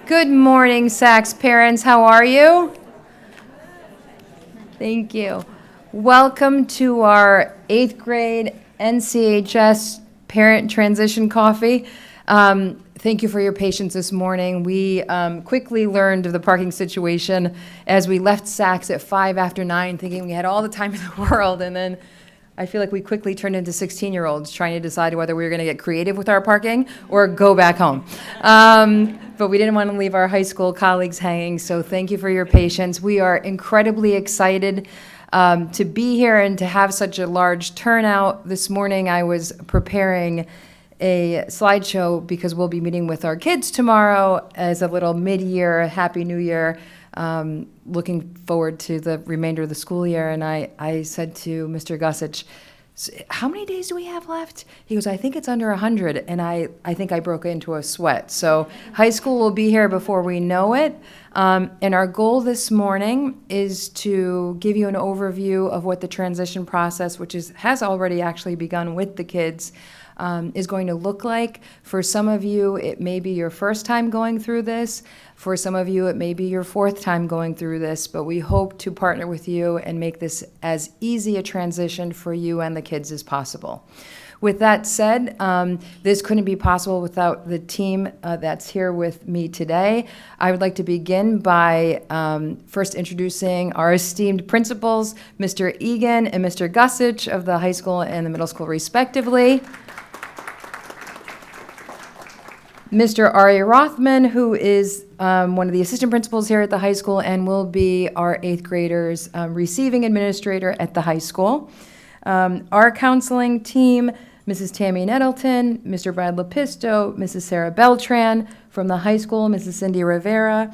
Good morning, Sachs parents. How are you? Thank you. Welcome to our 8th grade NCHS Parent Transition Coffee. Thank you for your patience this morning. We quickly learned of the parking situation as we left Sachs at 5 after 9, thinking we had all the time in the world, and then I feel like we quickly turned into 16-year-olds trying to decide whether we were going to get creative with our parking or go back home. But we didn't want to leave our high school colleagues hanging, so thank you for your patience. We are incredibly excited to be here and to have such a large turnout. This morning I was preparing a slideshow because we'll be meeting with our kids tomorrow as a little mid-year Happy New Year. Looking forward to the remainder of the school year, and I said to Mr. Gussich, how many days do we have left? He goes, I think it's under 100, and I think I broke into a sweat. So high school will be here before we know it, and our goal this morning is to give you an overview of what the transition process, which has already actually begun with the kids, is going to look like. For some of you, it may be your first time going through this. For some of you, it may be your 4th time going through this, but we hope to partner with you and make this as easy a transition for you and the kids as possible. With that said, this couldn't be possible without the team that's here with me today. I would like to begin by first introducing our esteemed principals, Mr. Egan and Mr. Gussich of the high school and the middle school respectively. Mr. Ari Rothman, who is one of the assistant principals here at the high school and will be our 8th graders receiving administrator at the high school. Our counseling team, Mrs. Tammy Nettleton, Mr. Brad Lepisto, Mrs. Sarah Beltran from the high school, Mrs. Cindy Rivera,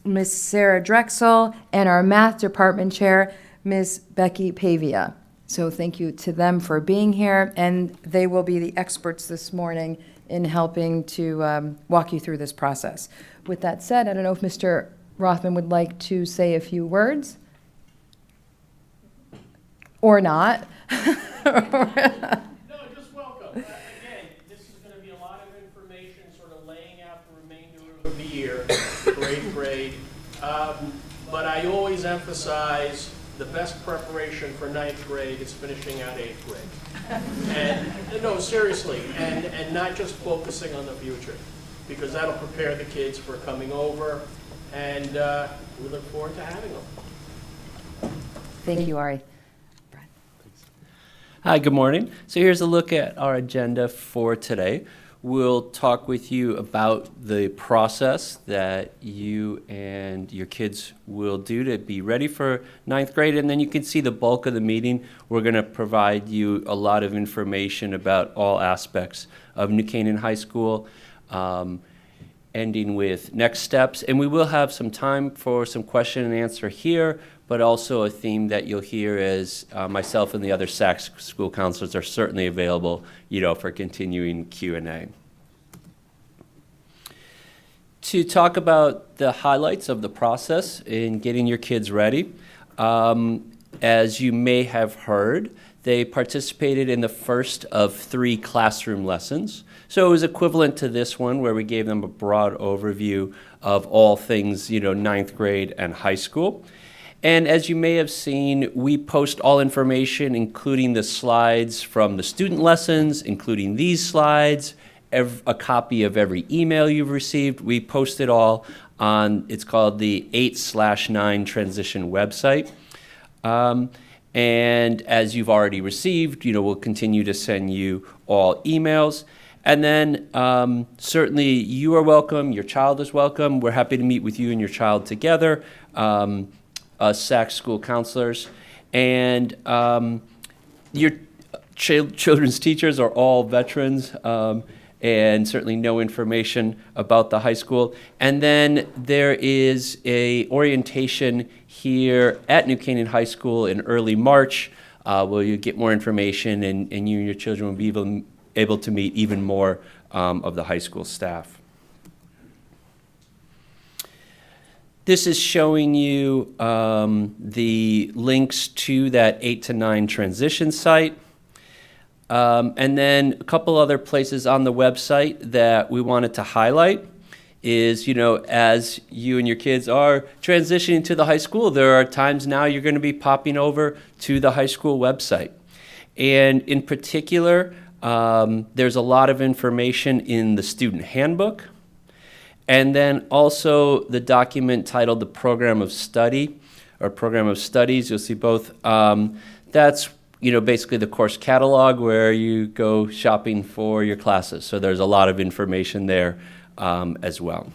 Miss Sarah Drexel, and our math department chair, Miss Becky Pavia. So thank you to them for being here, and they will be the experts this morning in helping to walk you through this process. With that said, I don't know if Mr. Rothman would like to say a few words or not. No, just welcome. Again, this is going to be a lot of information, sort of laying out the remainder of the year, grade. But I always emphasize the best preparation for 9th grade is finishing out 8th grade. And no, seriously, and not just focusing on the future, because that'll prepare the kids for coming over, and we look forward to having them. Thank you, Ari. Hi, good morning. So here's a look at our agenda for today. We'll talk with you about the process that you and your kids will do to be ready for 9th grade, and then you can see the bulk of the meeting. We're going to provide you a lot of information about all aspects of New Canaan High School, ending with next steps, and we will have some time for some question and answer here, but also a theme that you'll hear is myself and the other Sachs school counselors are certainly available, for continuing Q&A. To talk about the highlights of the process in getting your kids ready, as you may have heard, they participated in the first of 3 classroom lessons. So it was equivalent to this one where we gave them a broad overview of all things, 9th grade and high school. And as you may have seen, we post all information, including the slides from the student lessons, including these slides, a copy of every email you've received. We post it all on, it's called the 8/9 transition website. And as you've already received, we'll continue to send you all emails. And then certainly you are welcome, your child is welcome. We're happy to meet with you and your child together. Sachs school counselors, and your children's teachers are all veterans and certainly know information about the high school. And then there is a orientation here at New Canaan High School in early March where you get more information and you and your children will be able to meet even more of the high school staff. This is showing you the links to that 8 to 9 transition site. And then a couple other places on the website that we wanted to highlight is, as you and your kids are transitioning to the high school, there are times now you're going to be popping over to the high school website. And in particular, there's a lot of information in the student handbook, and then also the document titled the Program of Study or Program of Studies. You'll see both. That's basically the course catalog where you go shopping for your classes. So there's a lot of information there as well.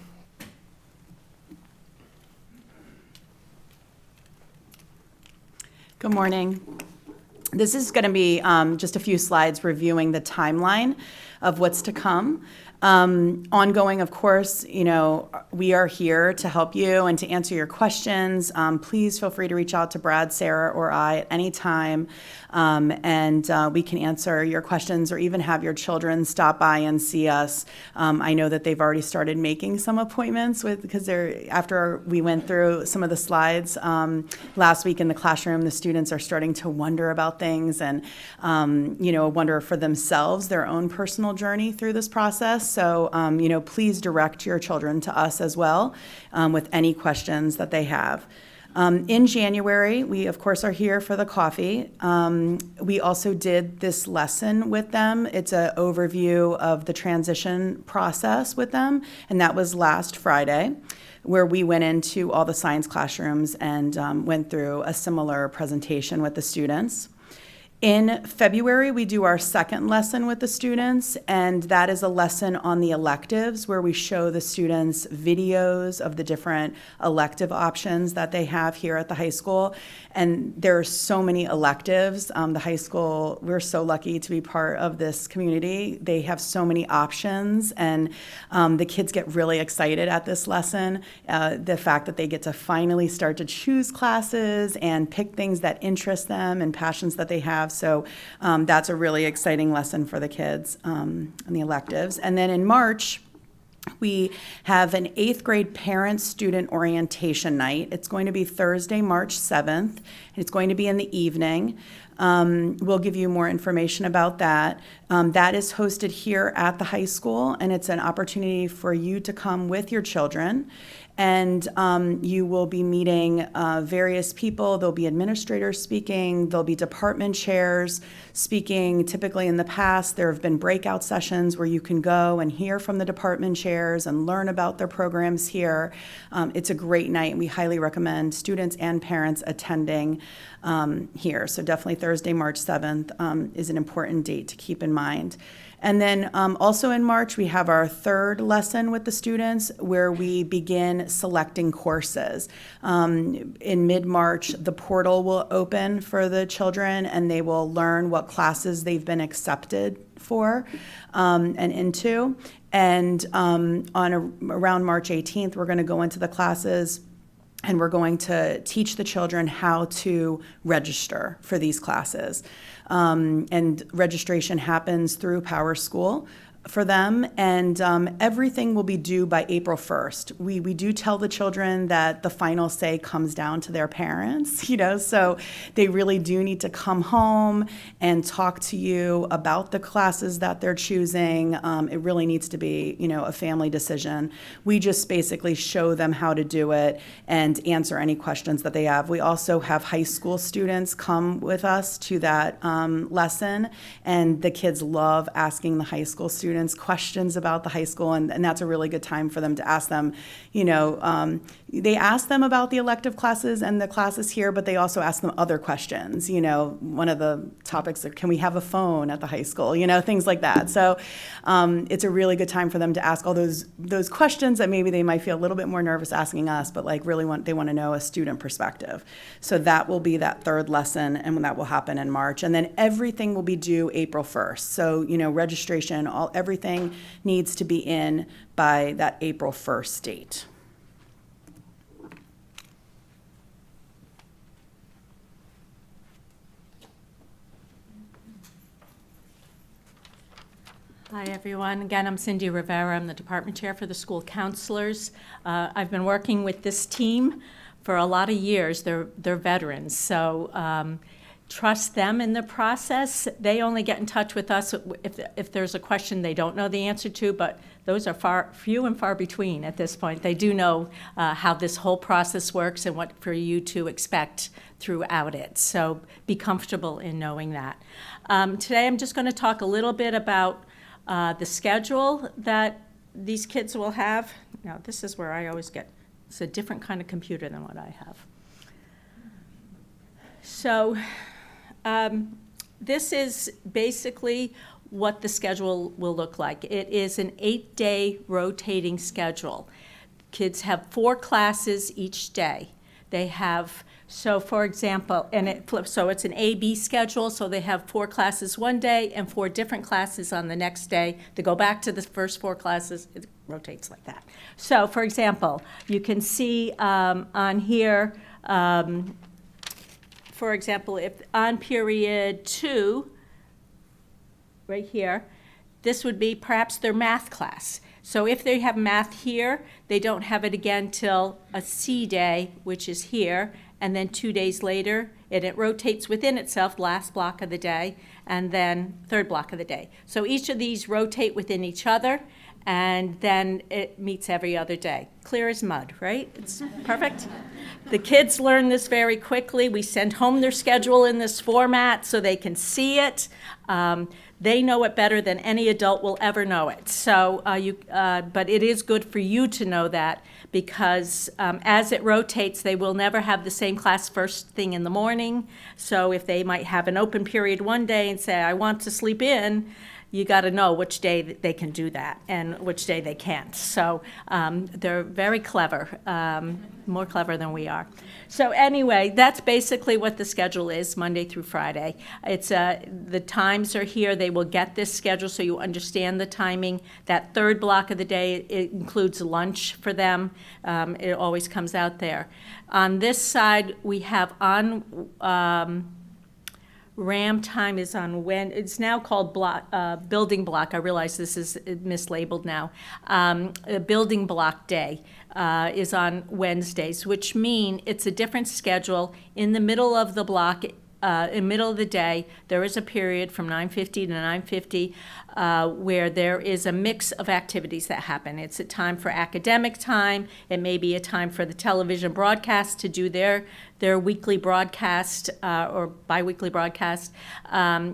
Good morning. This is going to be just a few slides reviewing the timeline of what's to come. Ongoing, of course, we are here to help you and to answer your questions. Please feel free to reach out to Brad, Sarah, or I at any time, and we can answer your questions or even have your children stop by and see us. I know that they've already started making some appointments because after we went through some of the slides last week in the classroom, the students are starting to wonder about things and wonder for themselves their own personal journey through this process. So, please direct your children to us as well with any questions that they have. In January, we, of course, are here for the coffee. We also did this lesson with them. It's an overview of the transition process with them, and that was last Friday, where we went into all the science classrooms and went through a similar presentation with the students. In February, we do our second lesson with the students, and that is a lesson on the electives where we show the students videos of the different elective options that they have here at the high school. And there are so many electives. The high school, we're so lucky to be part of this community. They have so many options, and the kids get really excited at this lesson. The fact that they get to finally start to choose classes and pick things that interest them and passions that they have. So that's a really exciting lesson for the kids on the electives. And then in March, we have an 8th grade parent-student orientation night. It's going to be Thursday, March 7th, and it's going to be in the evening. We'll give you more information about that. That is hosted here at the high school, and it's an opportunity for you to come with your children. And you will be meeting various people. There'll be administrators speaking. There'll be department chairs speaking. Typically in the past, there have been breakout sessions where you can go and hear from the department chairs and learn about their programs here. It's a great night, and we highly recommend students and parents attending here. So definitely Thursday, March 7th is an important date to keep in mind. And then also in March, we have our third lesson with the students where we begin selecting courses. In mid-March, the portal will open for the children, and they will learn what classes they've been accepted for and into. And around March 18th, we're going to go into the classes, and we're going to teach the children how to register for these classes. And registration happens through PowerSchool for them, and everything will be due by April 1st. We do tell the children that the final say comes down to their parents, so they really do need to come home and talk to you about the classes that they're choosing. It really needs to be, a family decision. We just basically show them how to do it and answer any questions that they have. We also have high school students come with us to that lesson, and the kids love asking the high school students questions about the high school, and that's a really good time for them to ask them. They ask them about the elective classes and the classes here, but they also ask them other questions. One of the topics, can we have a phone at the high school? Things like that. So it's a really good time for them to ask all those questions that maybe they might feel a little bit more nervous asking us, but they want to know a student perspective. So that will be that third lesson, and that will happen in March. And then everything will be due April 1st. So, registration, everything needs to be in by that April 1st date. Hi, everyone. Again, I'm Cindy Rivera. I'm the department chair for the school counselors. I've been working with this team for a lot of years. They're veterans, so trust them in the process. They only get in touch with us if there's a question they don't know the answer to, but those are few and far between at this point. They do know how this whole process works and what for you to expect throughout it. So be comfortable in knowing that. Today I'm just going to talk a little bit about the schedule that these kids will have. Now this is where I always get, it's a different kind of computer than what I have. So this is basically what the schedule will look like. It is an 8-day rotating schedule. Kids have 4 classes each day. They have, so for example, and it flips, so it's an A-B schedule, so they have 4 classes one day and 4 different classes on the next day. They go back to the first 4 classes, it rotates like that. So for example, you can see on here, for example, if on period 2, right here, this would be perhaps their math class. So if they have math here, they don't have it again till a C day, which is here, and then 2 days later, and it rotates within itself, last block of the day, and then third block of the day. So each of these rotate within each other, and then it meets every other day. Clear as mud, right? It's perfect. The kids learn this very quickly. We send home their schedule in this format so they can see it. They know it better than any adult will ever know it. So, but it is good for you to know that because as it rotates, they will never have the same class first thing in the morning. So if they might have an open period one day and say, I want to sleep in, you got to know which day that they can do that and which day they can't. So they're very clever, more clever than we are. So anyway, that's basically what the schedule is, Monday through Friday. It's the times are here. They will get this schedule so you understand the timing. That third block of the day, it includes lunch for them. It always comes out there. On this side, we have on RAM time is on when, it's now called building block. I realize this is mislabeled now. Building block day is on Wednesdays, which mean it's a different schedule. In the middle of the block, in the middle of the day, there is a period from 9:50 to 9:50 where there is a mix of activities that happen. It's a time for academic time. It may be a time for the television broadcast to do their weekly broadcast or biweekly broadcast.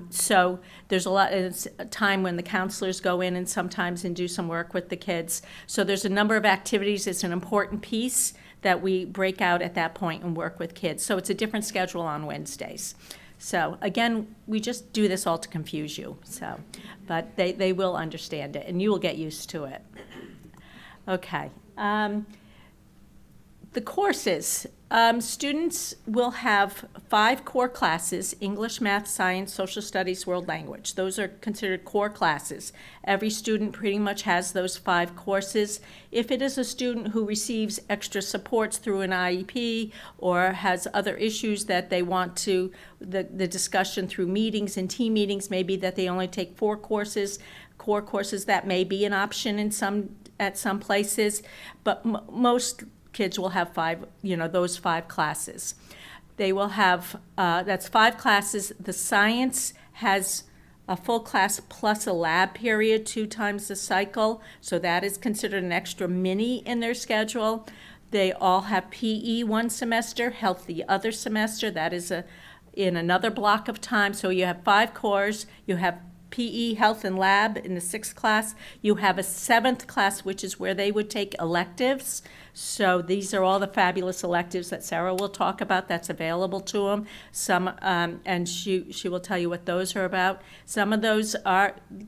So there's it's a time when the counselors go in and sometimes and do some work with the kids. So there's a number of activities. It's an important piece that we break out at that point and work with kids. So it's a different schedule on Wednesdays. So again, we just do this all to confuse you. So, but they will understand it and you will get used to it. Okay. The courses. Students will have 5 core classes: English, Math, Science, Social Studies, World Language. Those are considered core classes. Every student pretty much has those 5 courses. If it is a student who receives extra supports through an IEP or has other issues that they want to, the discussion through meetings and team meetings may be that they only take 4 courses, core courses, that may be an option at some places, but most kids will have 5, those 5 classes. They will have, that's 5 classes. The science has a full class plus a lab period 2 times the cycle, so that is considered an extra mini in their schedule. They all have PE one semester, health the other semester. That is in another block of time. So you have 5 cores. You have PE, health, and lab in the 6th class. You have a 7th class, which is where they would take electives. So these are all the fabulous electives that Sarah will talk about that's available to them. Some, and she will tell you what those are about. Some of those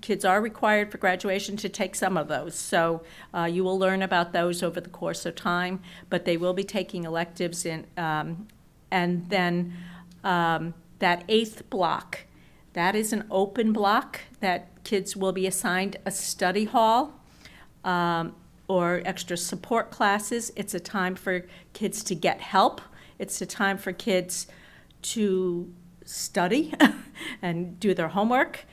kids are required for graduation to take some of those. So you will learn about those over the course of time, but they will be taking electives in, and then that 8th block, that is an open block that kids will be assigned a study hall or extra support classes. It's a time for kids to get help. It's a time for kids to study and do their homework.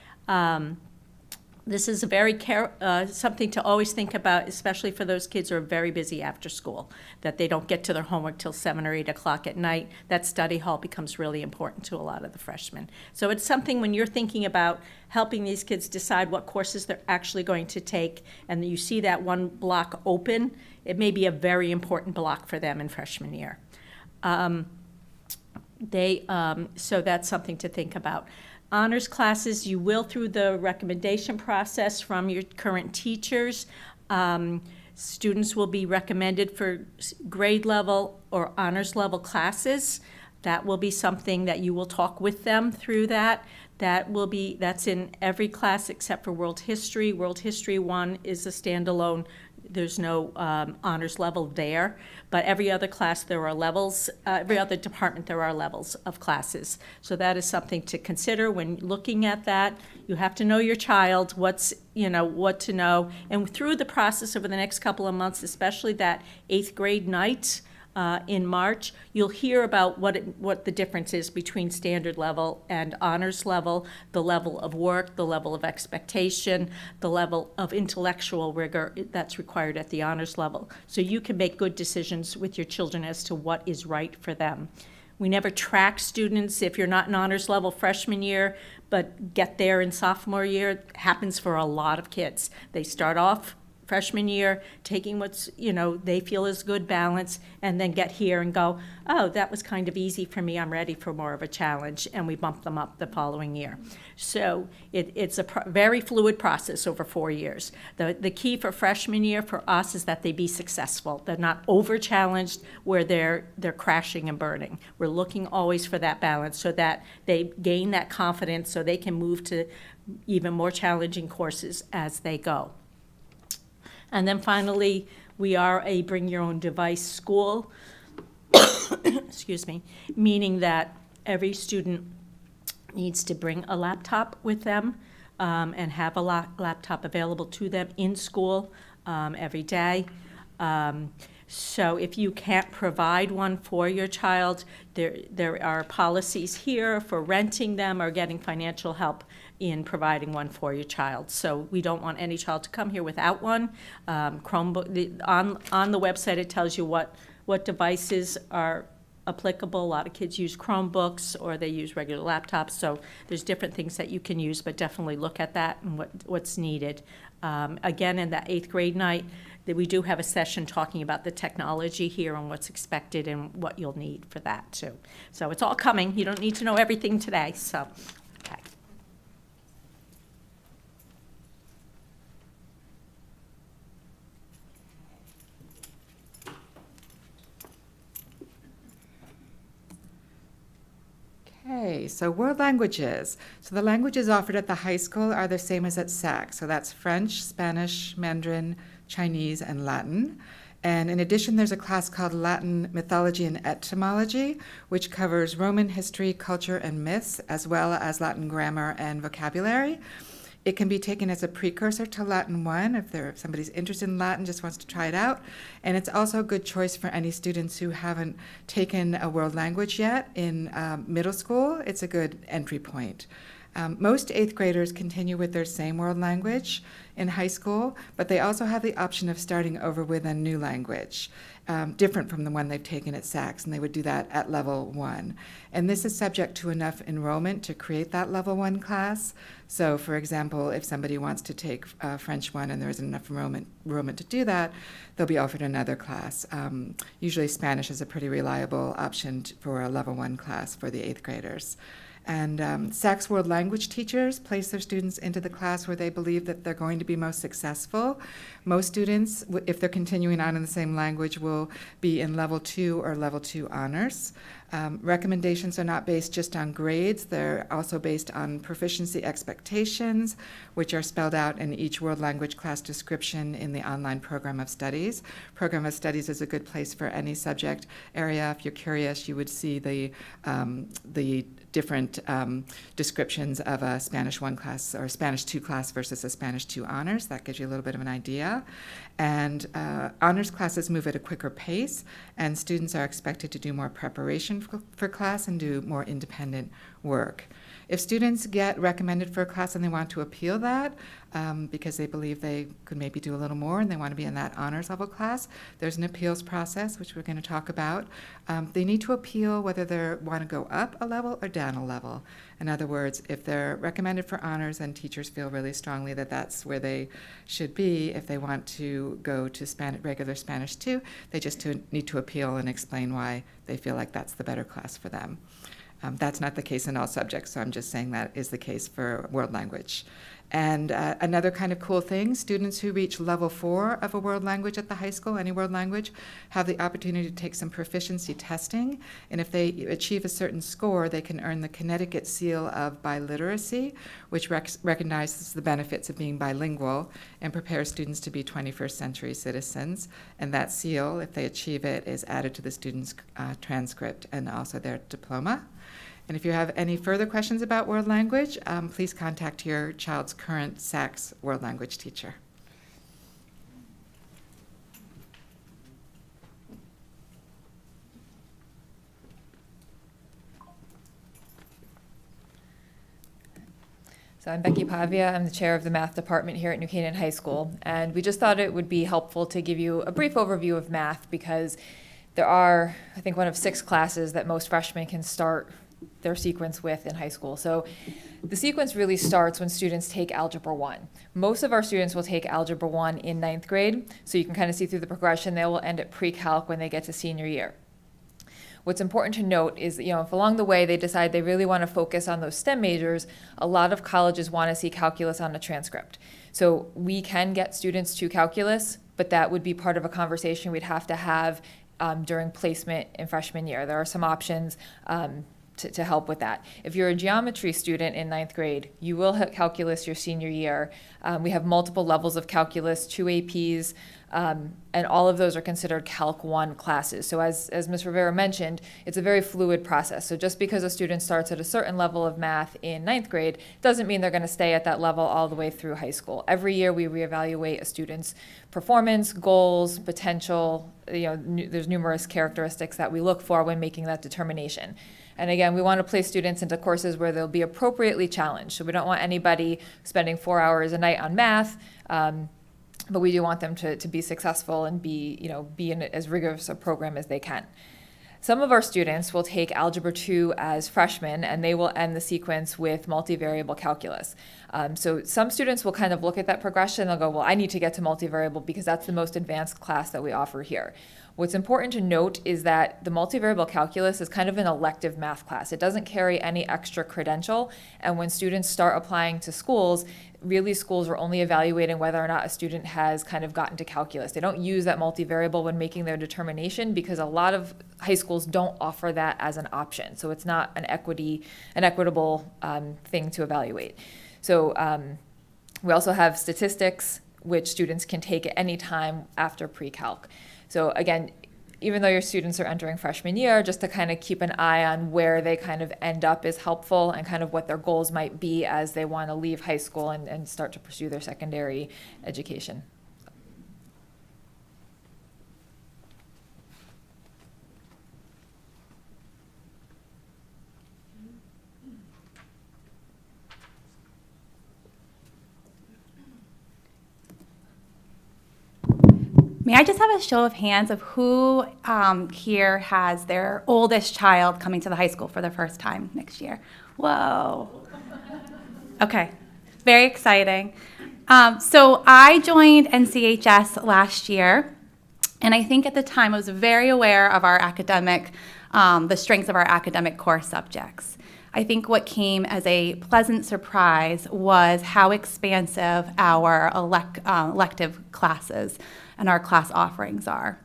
This is a something to always think about, especially for those kids who are very busy after school, that they don't get to their homework till 7 or 8 o'clock at night. That study hall becomes really important to a lot of the freshmen. So it's something when you're thinking about helping these kids decide what courses they're actually going to take, and you see that one block open, it may be a very important block for them in freshman year. So that's something to think about. Honors classes, you will through the recommendation process from your current teachers. Students will be recommended for grade level or honors level classes. That will be something that you will talk with them through that. That's in every class except for World History. World History 1 is a standalone. There's no honors level there, but every other class there are levels, every other department there are levels of classes. So that is something to consider when looking at that. You have to know your child, what to know. And through the process over the next couple of months, especially that 8th grade night, in March, you'll hear about what the difference is between standard level and honors level, the level of work, the level of expectation, the level of intellectual rigor that's required at the honors level. So you can make good decisions with your children as to what is right for them. We never track students if you're not in honors level freshman year, but get there in sophomore year. It happens for a lot of kids. They start off freshman year, taking what's, they feel is good balance, and then get here and go, oh, that was kind of easy for me, I'm ready for more of a challenge, and we bump them up the following year. So it's a very fluid process over 4 years. The key for freshman year for us is that they be successful. They're not over-challenged where they're crashing and burning. We're looking always for that balance so that they gain that confidence so they can move to even more challenging courses as they go. And then finally, we are a bring your own device school, excuse me, meaning that every student needs to bring a laptop with them and have a laptop available to them in school every day. So if you can't provide one for your child, there are policies here for renting them or getting financial help in providing one for your child. So we don't want any child to come here without one. Chromebook, on the website it tells you what devices are applicable. A lot of kids use Chromebooks or they use regular laptops, so there's different things that you can use, but definitely look at that and what's needed. Again, in that 8th grade night, that we do have a session talking about the technology here and what's expected and what you'll need for that too. So it's all coming. You don't need to know everything today, so, okay. Okay, so world languages. So the languages offered at the high school are the same as at SAC. So that's French, Spanish, Mandarin, Chinese, and Latin. And in addition, there's a class called Latin Mythology and Etymology, which covers Roman history, culture, and myths, as well as Latin grammar and vocabulary. It can be taken as a precursor to Latin 1 if somebody's interested in Latin, just wants to try it out. And it's also a good choice for any students who haven't taken a world language yet in middle school. It's a good entry point. Most 8th graders continue with their same world language in high school, but they also have the option of starting over with a new language, different from the one they've taken at SACS, and they would do that at level 1. And this is subject to enough enrollment to create that level 1 class. So, for example, if somebody wants to take French 1 and there isn't enough enrollment to do that, they'll be offered another class. Usually Spanish is a pretty reliable option for a level 1 class for the 8th graders. And SACS World Language teachers place their students into the class where they believe that they're going to be most successful. Most students, if they're continuing on in the same language, will be in level 2 or level 2 honors. Recommendations are not based just on grades. They're also based on proficiency expectations, which are spelled out in each world language class description in the online program of studies. Program of studies is a good place for any subject area. If you're curious, you would see the different descriptions of a Spanish 1 class or Spanish 2 class versus a Spanish 2 honors. That gives you a little bit of an idea. And honors classes move at a quicker pace, and students are expected to do more preparation for class and do more independent work. If students get recommended for a class and they want to appeal that, because they believe they could maybe do a little more and they want to be in that honors level class, there's an appeals process, which we're going to talk about. They need to appeal whether they want to go up a level or down a level. In other words, if they're recommended for honors and teachers feel really strongly that that's where they should be, if they want to go to regular Spanish 2, they just need to appeal and explain why they feel like that's the better class for them. That's not the case in all subjects, so I'm just saying that is the case for world language. And another kind of cool thing, students who reach level 4 of a world language at the high school, any world language, have the opportunity to take some proficiency testing. And if they achieve a certain score, they can earn the Connecticut Seal of Biliteracy, which recognizes the benefits of being bilingual and prepares students to be 21st century citizens. And that seal, if they achieve it, is added to the student's transcript and also their diploma. And if you have any further questions about world language, please contact your child's current SACS world language teacher. So I'm Becky Pavia. I'm the chair of the math department here at New Canaan High School. And we just thought it would be helpful to give you a brief overview of math because there are, I think, one of 6 classes that most freshmen can start their sequence with in high school. So the sequence really starts when students take Algebra 1. Most of our students will take Algebra 1 in 9th grade, so you can kind of see through the progression. They will end at pre-calc when they get to senior year. What's important to note is that, if along the way they decide they really want to focus on those STEM majors, a lot of colleges want to see calculus on a transcript. So we can get students to calculus, but that would be part of a conversation we'd have to have during placement in freshman year. There are some options to help with that. If you're a geometry student in 9th grade, you will have calculus your senior year. We have multiple levels of calculus, 2 APs, and all of those are considered Calc 1 classes. So as Ms. Rivera mentioned, it's a very fluid process. So just because a student starts at a certain level of math in 9th grade doesn't mean they're going to stay at that level all the way through high school. Every year we reevaluate a student's performance, goals, potential. There's numerous characteristics that we look for when making that determination. And again, we want to place students into courses where they'll be appropriately challenged. So we don't want anybody spending 4 hours a night on math, but we do want them to be successful and be in as rigorous a program as they can. Some of our students will take Algebra 2 as freshmen, and they will end the sequence with multivariable calculus. So some students will kind of look at that progression. They'll go, well, I need to get to multivariable because that's the most advanced class that we offer here. What's important to note is that the multivariable calculus is kind of an elective math class. It doesn't carry any extra credential, and when students start applying to schools, really schools are only evaluating whether or not a student has kind of gotten to calculus. They don't use that multivariable when making their determination because a lot of high schools don't offer that as an option. So it's not an equitable thing to evaluate. So we also have statistics, which students can take at any time after pre-calc. So again, even though your students are entering freshman year, just to kind of keep an eye on where they kind of end up is helpful and kind of what their goals might be as they want to leave high school and start to pursue their secondary education. May I just have a show of hands of who here has their oldest child coming to the high school for the first time next year? Whoa. Okay, very exciting. So I joined NCHS last year, and I think at the time I was very aware of our the strengths of our academic core subjects. I think what came as a pleasant surprise was how expansive our elective classes and our class offerings are.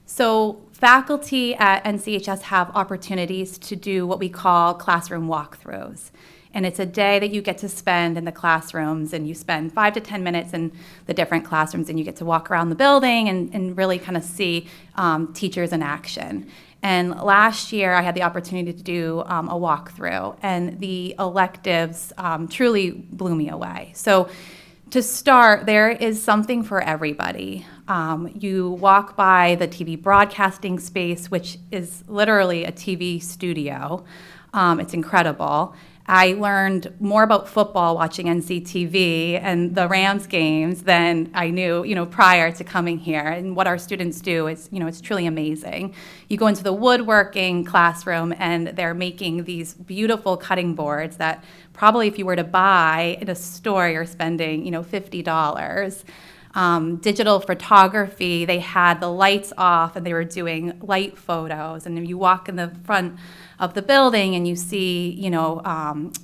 So faculty at NCHS have opportunities to do what we call classroom walkthroughs. And it's a day that you get to spend in the classrooms, and you spend 5 to 10 minutes in the different classrooms, and you get to walk around the building and really kind of see teachers in action. And last year, I had the opportunity to do a walkthrough, and the electives truly blew me away. So to start, there is something for everybody. You walk by the TV broadcasting space, which is literally a TV studio. It's incredible. I learned more about football watching NCTV and the Rams games than I knew, prior to coming here. And what our students do is, it's truly amazing. You go into the woodworking classroom and they're making these beautiful cutting boards that probably if you were to buy in a store, you're spending, $50. Digital photography, they had the lights off and they were doing light photos. And if you walk in the front of the building and you see,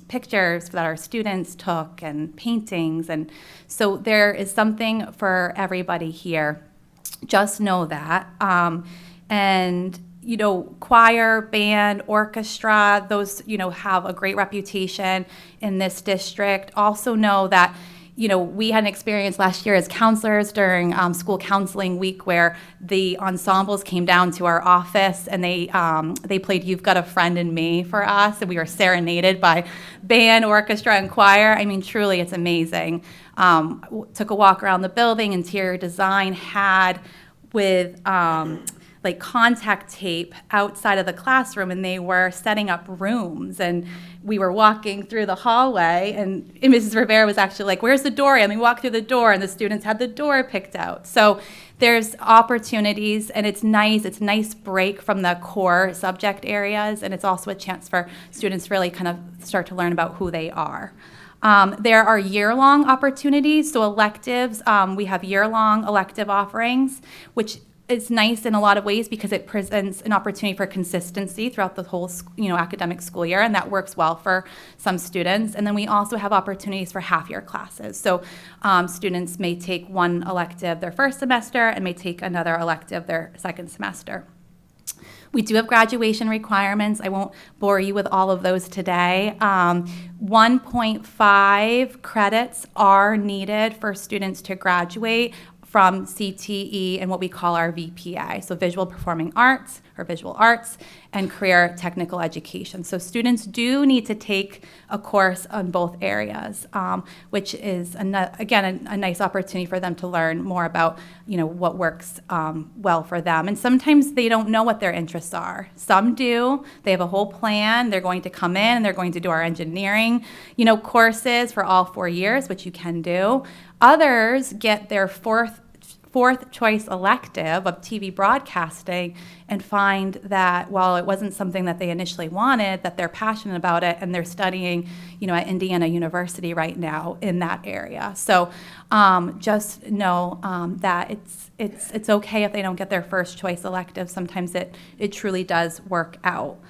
pictures that our students took and paintings. And so there is something for everybody here. Just know that. Choir, band, orchestra, those, have a great reputation in this district. Also know that we had an experience last year as counselors during school counseling week where the ensembles came down to our office and they played "You've Got a Friend in Me" for us, and we were serenaded by band, orchestra, and choir. I mean, truly, it's amazing. Took a walk around the building. Interior design had with like contact tape outside of the classroom, and they were setting up rooms, and we were walking through the hallway, and Mrs. Rivera was actually like, "Where's the door?" And we walked through the door, and the students had the door picked out. So there's opportunities, and it's nice. It's a nice break from the core subject areas, and it's also a chance for students to really kind of start to learn about who they are. There are year-long opportunities, so electives. We have year-long elective offerings, which is nice in a lot of ways because it presents an opportunity for consistency throughout the whole, academic school year, and that works well for some students. And then we also have opportunities for half-year classes. So students may take one elective their first semester and may take another elective their second semester. We do have graduation requirements. I won't bore you with all of those today. 1.5 credits are needed for students to graduate from CTE and what we call our VPA, so Visual Performing Arts or Visual Arts and Career Technical Education. So students do need to take a course on both areas, which is, again, a nice opportunity for them to learn more about, what works well for them. And sometimes they don't know what their interests are. Some do. They have a whole plan. They're going to come in and they're going to do our engineering, courses for all 4 years, which you can do. Others get their fourth choice elective of TV broadcasting and find that while it wasn't something that they initially wanted, that they're passionate about it and they're studying, at Indiana University right now in that area. So just know that it's okay if they don't get their first choice elective. Sometimes it truly does work out.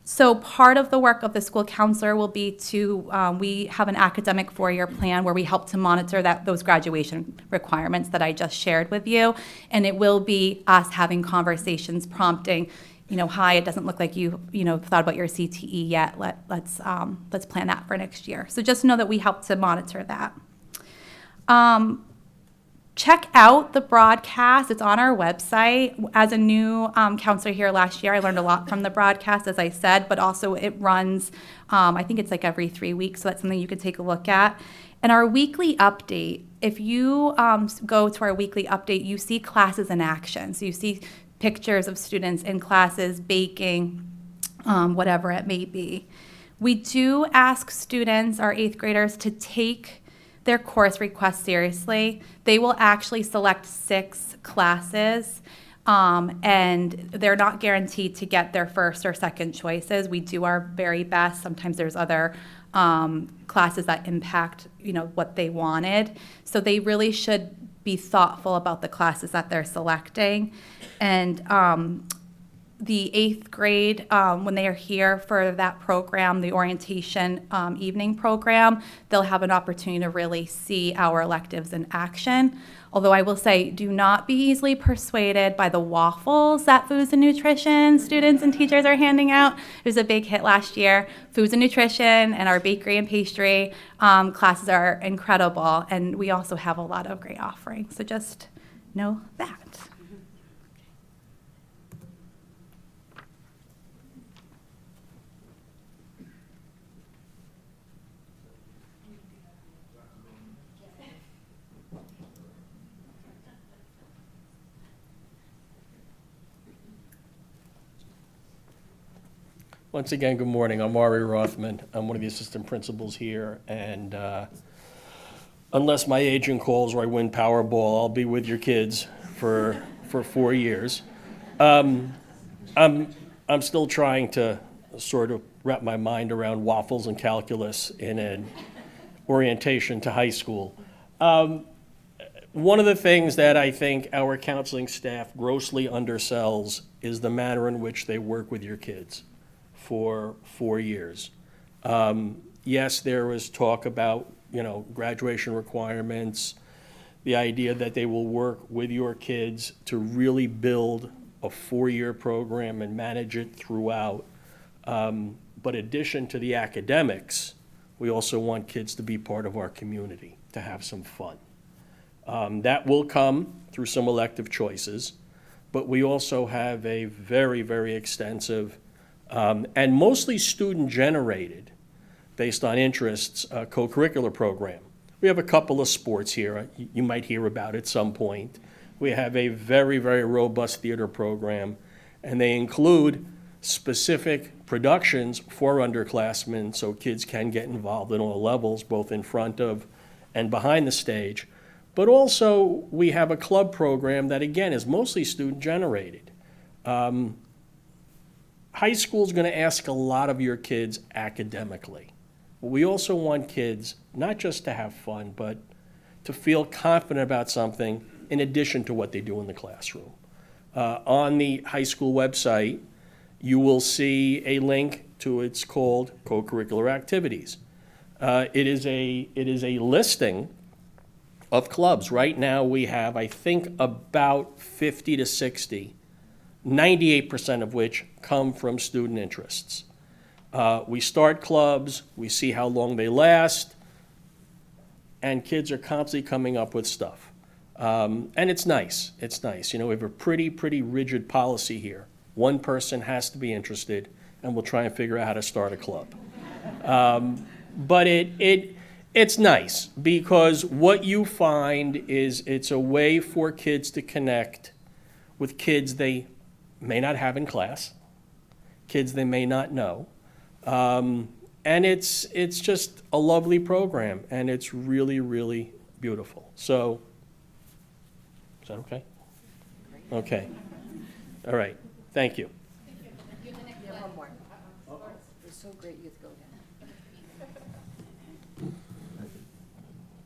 So part of the work of the school counselor will be to, we have an academic 4-year plan where we help to monitor those graduation requirements that I just shared with you. And it will be us having conversations prompting, hi, it doesn't look like you thought about your CTE yet. Let's plan that for next year. So just know that we help to monitor that. Check out the broadcast. It's on our website. As a new counselor here last year, I learned a lot from the broadcast, as I said, but also it runs, I think it's like every 3 weeks, so that's something you could take a look at. And our weekly update, if you go to our weekly update, you see classes in action. So you see pictures of students in classes, baking, whatever it may be. We do ask students, our 8th graders, to take their course requests seriously. They will actually select 6 classes, and they're not guaranteed to get their first or second choices. We do our very best. Sometimes there's other classes that impact, what they wanted. So they really should be thoughtful about the classes that they're selecting. And the 8th grade, when they are here for that program, the orientation evening program, they'll have an opportunity to really see our electives in action. Although I will say, do not be easily persuaded by the waffles that Foods and Nutrition students and teachers are handing out. It was a big hit last year. Foods and Nutrition and our bakery and pastry classes are incredible, and we also have a lot of great offerings. So just know that. Once again, good morning. I'm Ari Rothman. I'm one of the assistant principals here, and unless my agent calls or I win Powerball, I'll be with your kids for 4 years. I'm still trying to sort of wrap my mind around waffles and calculus in an orientation to high school. One of the things that I think our counseling staff grossly undersells is the manner in which they work with your kids for 4 years. Yes, there was talk about, graduation requirements, the idea that they will work with your kids to really build a 4-year program and manage it throughout. But in addition to the academics, we also want kids to be part of our community, to have some fun. That will come through some elective choices, but we also have a very, very extensive and mostly student-generated, based on interests, co-curricular program. We have a couple of sports here you might hear about at some point. We have a very, very robust theater program, and they include specific productions for underclassmen so kids can get involved in all levels, both in front of and behind the stage. But also, we have a club program that, again, is mostly student-generated. High school is going to ask a lot of your kids academically. But we also want kids not just to have fun, but to feel confident about something in addition to what they do in the classroom. On the high school website, you will see a link to it's called co-curricular activities. It is a listing of clubs. Right now we have, I think, about 50 to 60, 98% of which come from student interests. We start clubs, we see how long they last, and kids are constantly coming up with stuff. And it's nice. We have a pretty rigid policy here. One person has to be interested, and we'll try and figure out how to start a club. But it's nice because what you find is it's a way for kids to connect with kids they may not have in class, kids they may not know. And it's just a lovely program, and it's really, really beautiful. So, is that okay? Okay. All right. Thank you.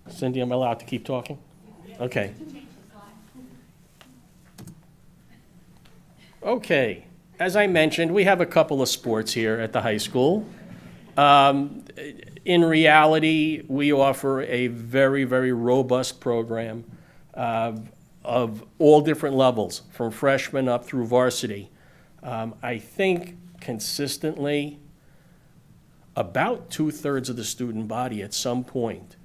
Cindy, am I allowed to keep talking? Okay. Okay. As I mentioned, we have a couple of sports here at the high school. In reality, we offer a very, very robust program of all different levels, from freshman up through varsity. I think consistently, about 2/3 of the student body at some point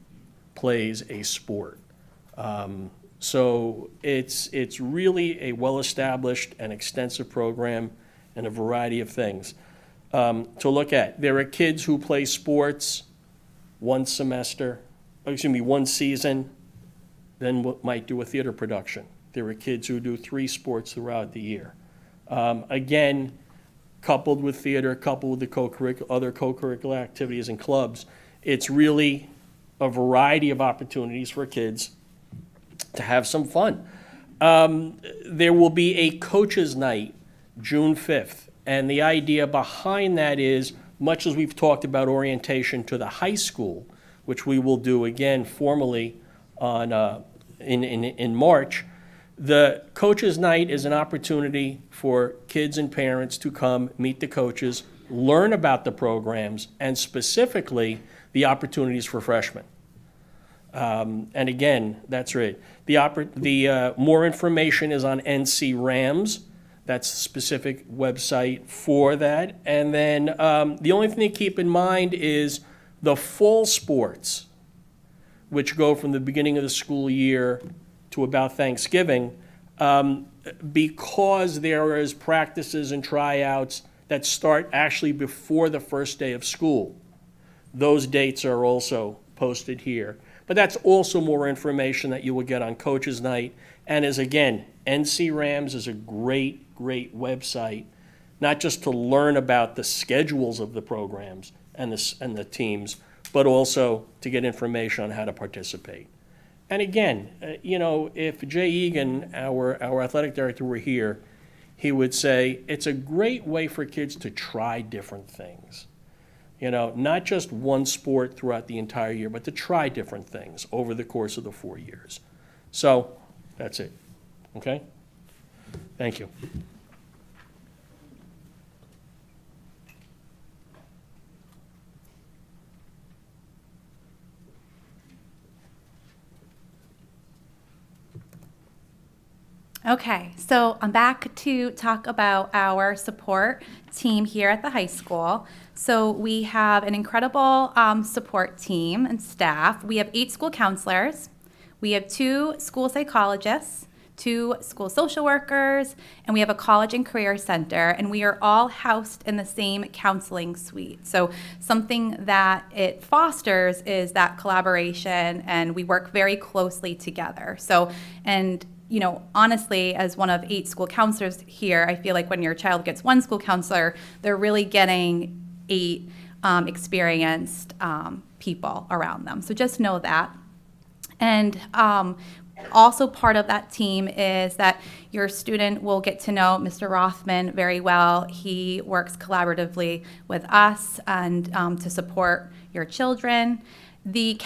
plays a sport. So it's really a well-established and extensive program and a variety of things to look at. There are kids who play sports one season, then might do a theater production. There are kids who do 3 sports throughout the year. Again, coupled with theater, coupled with the other co-curricular activities and clubs, it's really a variety of opportunities for kids to have some fun. There will be a coaches' night June 5th, and the idea behind that is, much as we've talked about orientation to the high school, which we will do again formally on in March, the coaches' night is an opportunity for kids and parents to come meet the coaches, learn about the programs, and specifically the opportunities for freshmen. And again, that's right. The more information is on NC Rams. That's a specific website for that. And then the only thing to keep in mind is the fall sports, which go from the beginning of the school year to about Thanksgiving, because there is practices and tryouts that start actually before the first day of school. Those dates are also posted here. But that's also more information that you will get on Coaches Night. And as again, NC Rams is a great website not just to learn about the schedules of the programs and the teams, but also to get information on how to participate. And again, if Jay Egan, our athletic director, were here, he would say it's a great way for kids to try different things. Not just one sport throughout the entire year, but to try different things over the course of the 4 years. So that's it. Okay? Thank you. Okay, so I'm back to talk about our support team here at the high school. So we have an incredible support team and staff. We have 8 school counselors. We have 2 school psychologists, 2 school social workers, and we have a college and career center, and we are all housed in the same counseling suite. So something that it fosters is that collaboration, and we work very closely together. Honestly, as one of 8 school counselors here, I feel like when your child gets 1 school counselor, they're really getting 8 experienced people around them. So just know that. And also part of that team is that your student will get to know Mr. Rothman very well. He works collaboratively with us and to support your children. The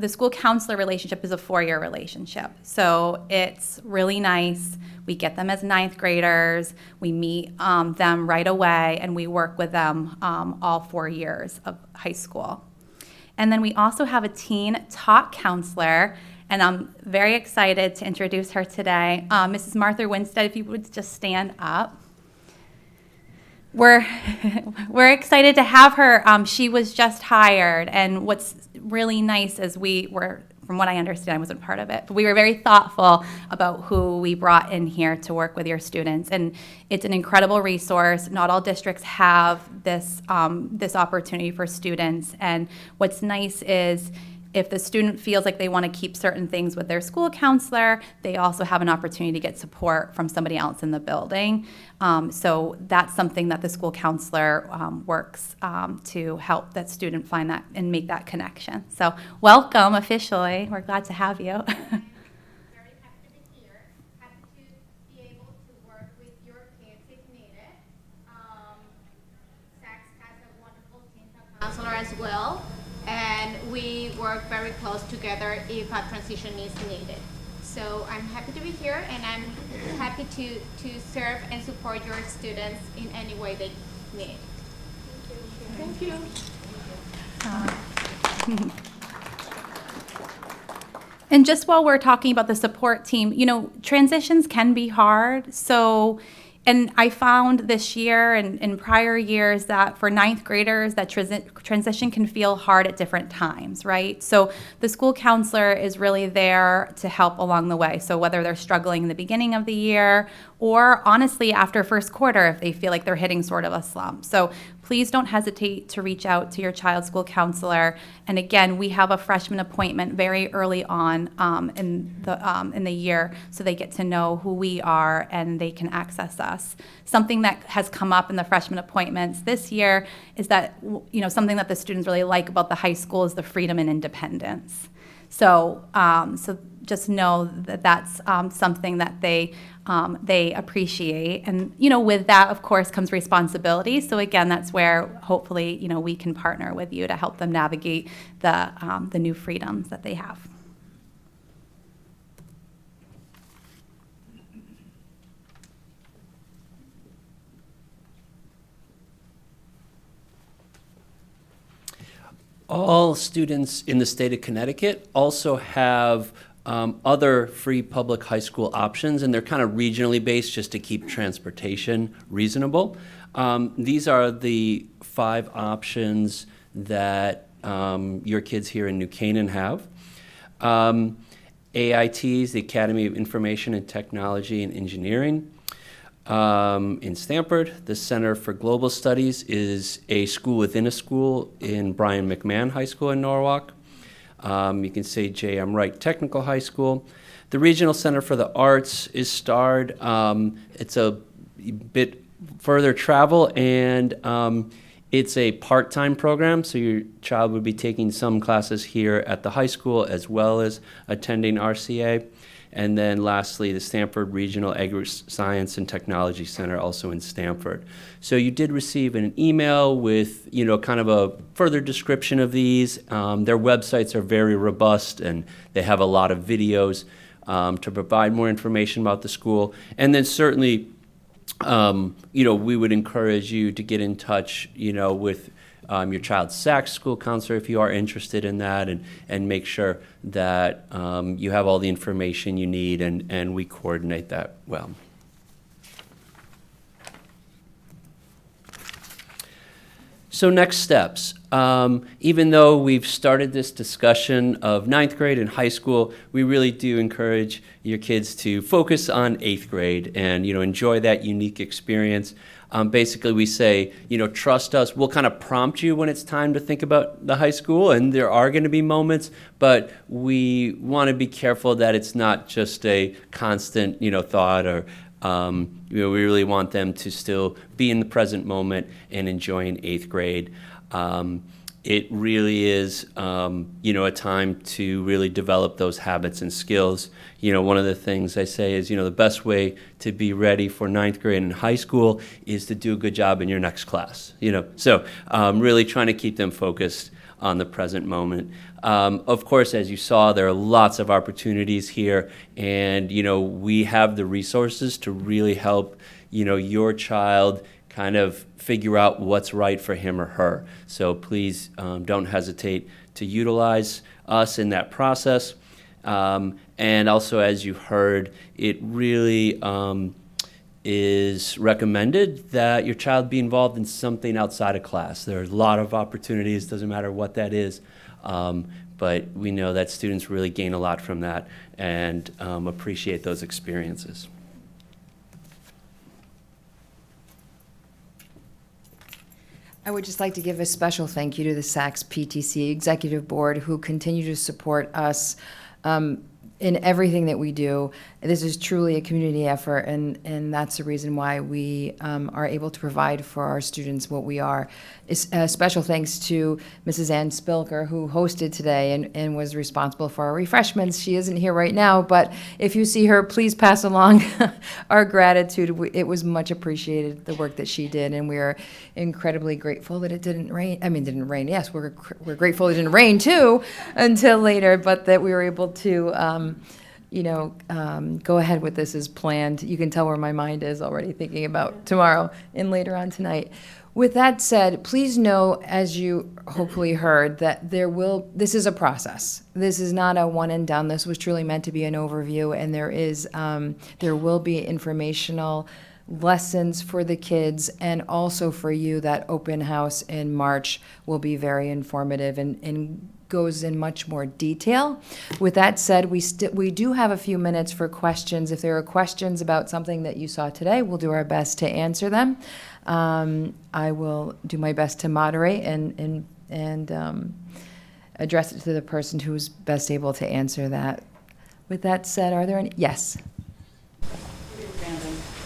school counselor relationship is a 4-year relationship. So it's really nice. We get them as 9th graders. We meet them right away, and we work with them all 4 years of high school. And then we also have a teen talk counselor, and I'm very excited to introduce her today. Mrs. Martha Winstead, if you would just stand up. We're excited to have her. She was just hired, and what's really nice is from what I understand, I wasn't part of it, but we were very thoughtful about who we brought in here to work with your students, and it's an incredible resource. Not all districts have this opportunity for students, and what's nice is if the student feels like they want to keep certain things with their school counselor, they also have an opportunity to get support from somebody else in the building. So that's something that the school counselor works to help that student find that and make that connection. So welcome officially. We're glad to have you. I'm very happy to be here. Happy to be able to work with your kids if needed. Saks has a wonderful teen counselor as well. And we work very close together if a transition is needed. So I'm happy to be here, and I'm happy to serve and support your students in any way they need. Thank you. And just while we're talking about the support team, transitions can be hard. And I found this year and in prior years that for 9th graders, that transition can feel hard at different times, right? So the school counselor is really there to help along the way. So whether they're struggling in the beginning of the year or honestly after first quarter if they feel like they're hitting sort of a slump. So please don't hesitate to reach out to your child's school counselor. And again, we have a freshman appointment very early on in the year, so they get to know who we are and they can access us. Something that has come up in the freshman appointments this year is that something that the students really like about the high school is the freedom and independence. So just know that that's something that they appreciate. And, with that, of course, comes responsibility. So again, that's where hopefully, we can partner with you to help them navigate the new freedoms that they have. All students in the state of Connecticut also have other free public high school options, and they're kind of regionally based just to keep transportation reasonable. These are the 5 options that your kids here in New Canaan have. AITs, the Academy of Information and Technology and Engineering. In Stamford, the Center for Global Studies is a school within a school in Brian McMahon High School in Norwalk. You can say J.M. Wright Technical High School. The Regional Center for the Arts is starred. It's a bit further travel, and it's a part-time program, so your child would be taking some classes here at the high school as well as attending RCA. And then lastly, the Stanford Regional Agri-Science and Technology Center, also in Stanford. So you did receive an email with, kind of a further description of these. Their websites are very robust, and they have a lot of videos to provide more information about the school. And then certainly, we would encourage you to get in touch, with your child's SAC school counselor if you are interested in that, and make sure that you have all the information you need, and we coordinate that well. So next steps. Even though we've started this discussion of 9th grade and high school, we really do encourage your kids to focus on 8th grade and, enjoy that unique experience. Basically, we say, trust us. We'll kind of prompt you when it's time to think about the high school, and there are going to be moments, but we want to be careful that it's not just a constant, thought, or we really want them to still be in the present moment and enjoying 8th grade. It really is, a time to really develop those habits and skills. One of the things I say is, the best way to be ready for 9th grade and high school is to do a good job in your next class. So really trying to keep them focused on the present moment. Of course, as you saw, there are lots of opportunities here, and we have the resources to really help your child kind of figure out what's right for him or her. So please don't hesitate to utilize us in that process. And also, as you heard, it really is recommended that your child be involved in something outside of class. There are a lot of opportunities, doesn't matter what that is, but we know that students really gain a lot from that and appreciate those experiences. I would just like to give a special thank you to the SACS PTC Executive Board, who continue to support us in everything that we do. This is truly a community effort, and that's the reason why we are able to provide for our students what we are. Special thanks to Mrs. Ann Spilker, who hosted today and was responsible for our refreshments. She isn't here right now, but if you see her, please pass along our gratitude. It was much appreciated, the work that she did, and we are incredibly grateful that it didn't rain. Didn't rain. Yes, we're grateful it didn't rain too until later, but that we were able to go ahead with this as planned. You can tell where my mind is already thinking about tomorrow and later on tonight. With that said, please know, as you hopefully heard, that this is a process. This is not a one and done. This was truly meant to be an overview, and there will be informational lessons for the kids and also for you. That open house in March will be very informative and goes in much more detail. With that said, we do have a few minutes for questions. If there are questions about something that you saw today, we'll do our best to answer them. I will do my best to moderate and address it to the person who's best able to answer that. With that said, are there any? Yes.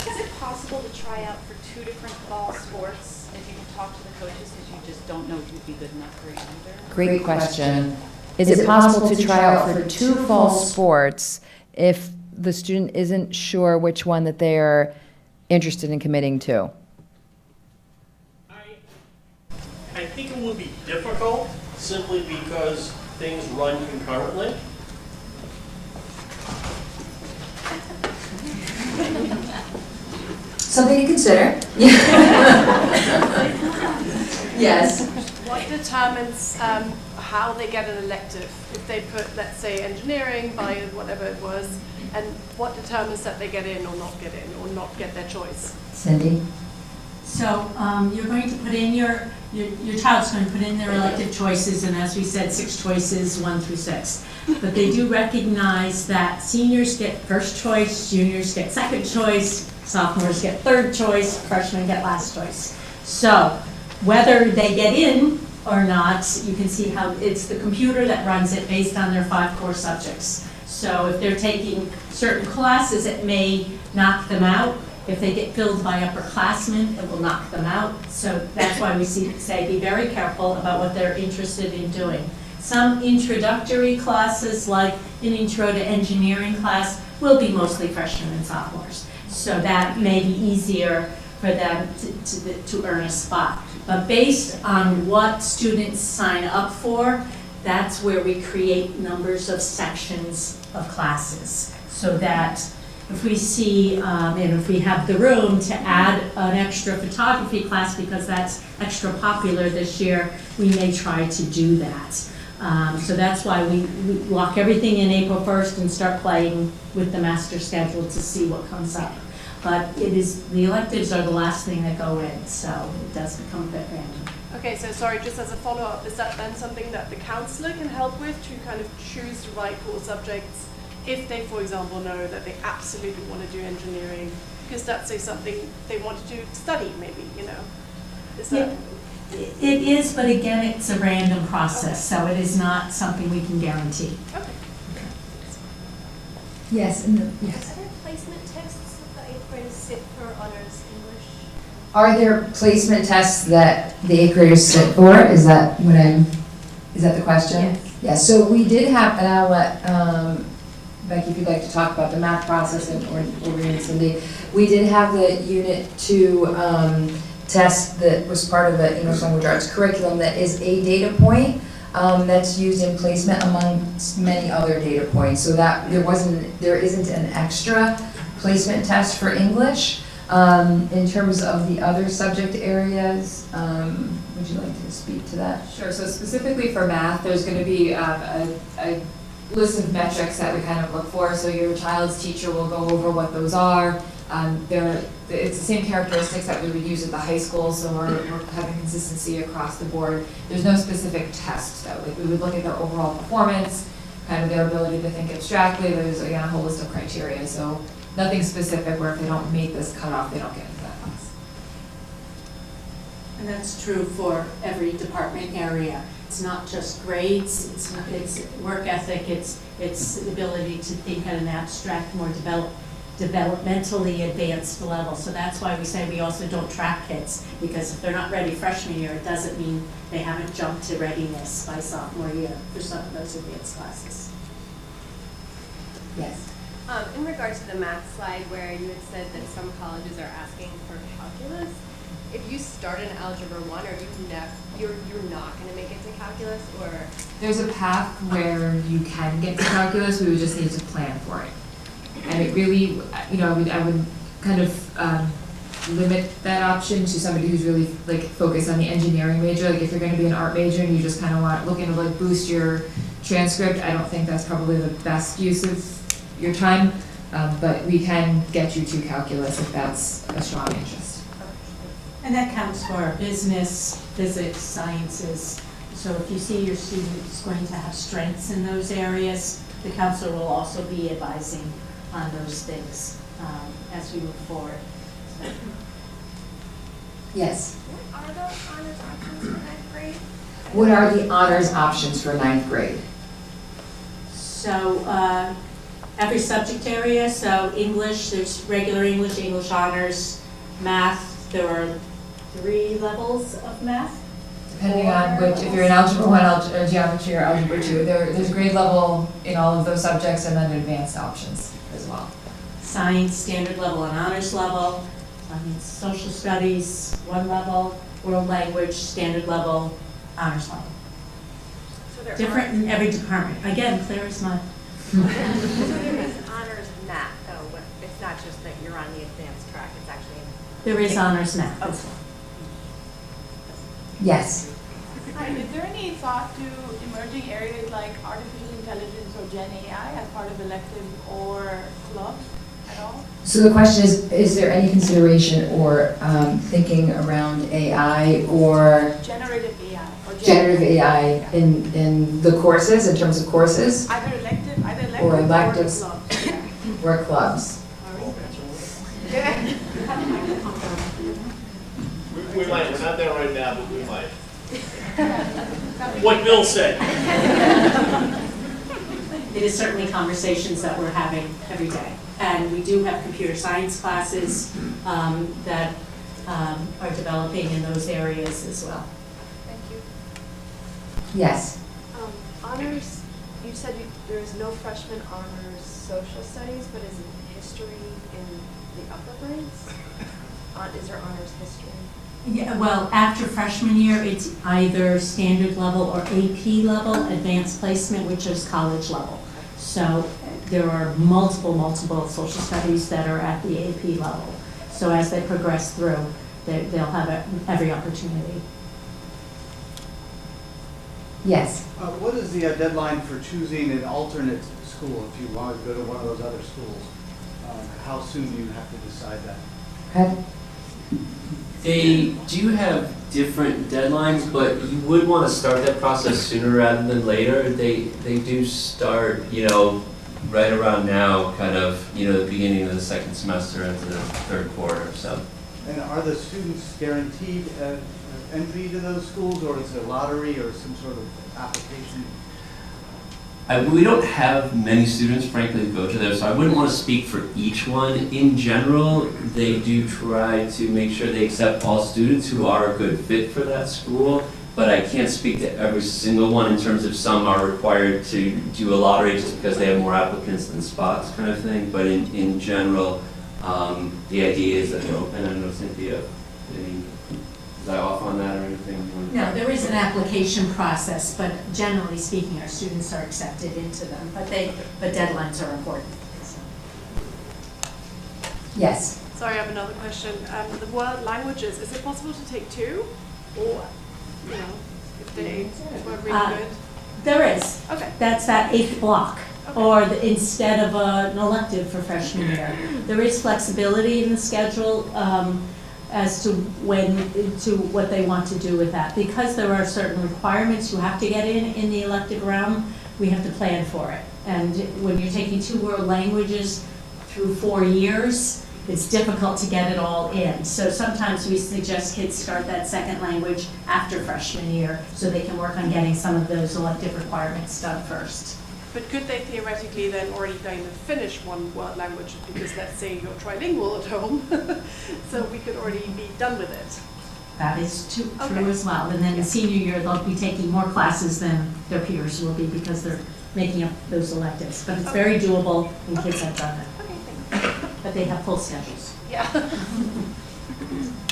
Is it possible to try out for 2 different fall sports? If you can talk to the coaches, because you just don't know who'd be good enough for either? Great question. Is it possible to try out for 2 fall sports if the student isn't sure which one that they are interested in committing to? I think it will be difficult simply because things run concurrently. Something to consider. Yes. What determines how they get an elective? If they put, let's say, engineering, bio, whatever it was, and what determines that they get in or not get in or not get their choice? Cindy? So you're going to put in your child's going to put in their elective choices, and as we said, 6 choices, 1 through 6. But they do recognize that seniors get first choice, juniors get second choice, sophomores get third choice, freshmen get last choice. So whether they get in or not, you can see how it's the computer that runs it based on their 5 core subjects. So if they're taking certain classes, it may knock them out If they get filled by upperclassmen, it will knock them out. So that's why we say be very careful about what they're interested in doing. Some introductory classes, like an intro to engineering class, will be mostly freshmen and sophomores. So that may be easier for them to earn a spot. But based on what students sign up for, that's where we create numbers of sections of classes. So that if we see, and if we have the room to add an extra photography class because that's extra popular this year, we may try to do that. So that's why we lock everything in April 1st and start playing with the master schedule to see what comes up. But the electives are the last thing that go in, so it does become a bit random. Okay, so sorry, just as a follow-up, is that then something that the counselor can help with to kind of choose the right core subjects if they, for example, know that they absolutely want to do engineering, because that's say something they want to study, maybe, you know? Is that? Yeah. It is, but again, it's a random process, so it is not something we can guarantee. Okay. Yes, yes. Are there placement tests that 8th graders sit for honors English? Are there placement tests that the 8th graders sit for? Is that the question? Yes. Yes, so we did have, and I'll let Becky, if you'd like to talk about the math process, or Reed and Cindy. We did have the Unit 2 test that was part of the English Language Arts curriculum that is a data point that's used in placement amongst many other data points. So that there isn't an extra placement test for English. In terms of the other subject areas, would you like to speak to that? Sure. So specifically for math, there's going to be a list of metrics that we kind of look for. So your child's teacher will go over what those are. It's the same characteristics that we would use at the high school, so we're having consistency across the board. There's no specific test, though. Like, we would look at their overall performance, kind of their ability to think abstractly. There's, again, a whole list of criteria, so nothing specific where if they don't meet this cutoff, they don't get into that class. And that's true for every department area. It's not just grades, it's work ethic, it's the ability to think at an abstract, more developmentally advanced level. So that's why we say we also don't track kids, because if they're not ready freshman year, it doesn't mean they haven't jumped to readiness by sophomore year for some of those advanced classes. Yes. In regards to the math slide where you had said that some colleges are asking for calculus, if you start in Algebra 1, you're not going to make it to calculus, or? There's a path where you can get to calculus, we would just need to plan for it. And it really, I would kind of limit that option to somebody who's really focused on the engineering major. Like if you're going to be an art major and you just kind of looking to boost your transcript, I don't think that's probably the best use of your time. But we can get you to calculus if that's a strong interest. And that counts for business, physics, sciences. So if you see your student is going to have strengths in those areas, the counselor will also be advising on those things as we move forward. Yes. What are the honors options for 9th grade? What are the honors options for 9th grade? So every subject area, so English, there's regular English, English honors, math, there are 3 levels of math. Depending on which, if you're in Algebra 1, or Geometry, or Algebra 2, there's grade level in all of those subjects, and then advanced options as well. Science, standard level and honors level, social studies, 1 level, world language, standard level, honors level. So Different in every department. Again, clear as mud. So there is honors math, though, but it's not just that you're on the advanced track, it's actually. There is honors math as well. Yes. Hi, is there any thought to emerging areas like artificial intelligence or Gen AI as part of electives or clubs at all? So the question is there any consideration or thinking around AI or Generative AI. Or generative AI in the courses, in terms of courses? Either elective or electives or clubs. or clubs? We might, we're not there right now, but we might. What Bill said. It is certainly conversations that we're having every day. And we do have computer science classes that are developing in those areas as well. Thank you. Yes. Honors, you said there is no freshman honors social studies, but is it history in the upper grades? Is there honors history? Yeah, well, after freshman year, it's either standard level or AP level, advanced placement, which is college level. So there are multiple social studies that are at the AP level. So as they progress through, they'll have every opportunity. Yes. What is the deadline for choosing an alternate school if you want to go to one of those other schools? How soon do you have to decide that? Ed? They do have different deadlines, but you would want to start that process sooner rather than later. They do start, right around now, kind of, the beginning of the second semester into the third quarter. So. And are the students guaranteed entry to those schools, or is it a lottery or some sort of application? We don't have many students, frankly, who go to those, so I wouldn't want to speak for each one. In general, they do try to make sure they accept all students who are a good fit for that school, but I can't speak to every single one in terms of some are required to do a lottery just because they have more applicants than spots kind of thing, but in general, the idea is that they're open. I don't know, Cynthia, is I off on that or anything? No, there is an application process, but generally speaking, our students are accepted into them, but deadlines are important. Yes. Sorry, I have another question. The world languages, is it possible to take two? Or, if they were really good? There is. Okay. That's that 8th block, Okay. or instead of an elective for freshman year. There is flexibility in the schedule as to what they want to do with that. Because there are certain requirements you have to get in the elective realm, we have to plan for it. And when you're taking 2 world languages through 4 years, it's difficult to get it all in. So sometimes we suggest kids start that second language after freshman year so they can work on getting some of those elective requirements done first. But could they theoretically then already kind of finish one world language? Because let's say you're trilingual at home, so we could already be done with it. That is true Okay. as well. And then the senior year, they'll be taking more classes than their peers will be because they're making up those electives. But it's very doable and kids have done it. Okay, thanks. But they have full schedules. Yeah.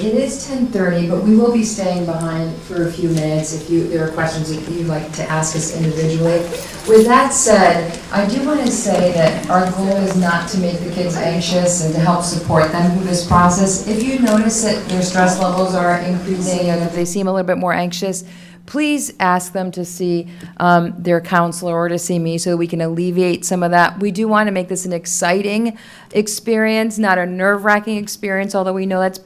It is 10:30, but we will be staying behind for a few minutes if there are questions that you'd like to ask us individually. With that said, I do want to say that our goal is not to make the kids anxious and to help support them through this process. If you notice that their stress levels are increasing and if they seem a little bit more anxious, please ask them to see their counselor or to see me so that we can alleviate some of that. We do want to make this an exciting experience, not a nerve-wracking experience, although we know that's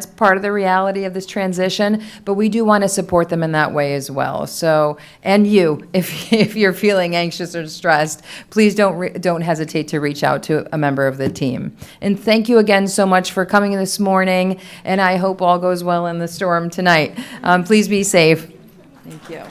part of the reality of this transition, but we do want to support them in that way as well. So, and you, if you're feeling anxious or stressed, please don't hesitate to reach out to a member of the team. And thank you again so much for coming this morning, and I hope all goes well in the storm tonight. Please be safe. Thank you.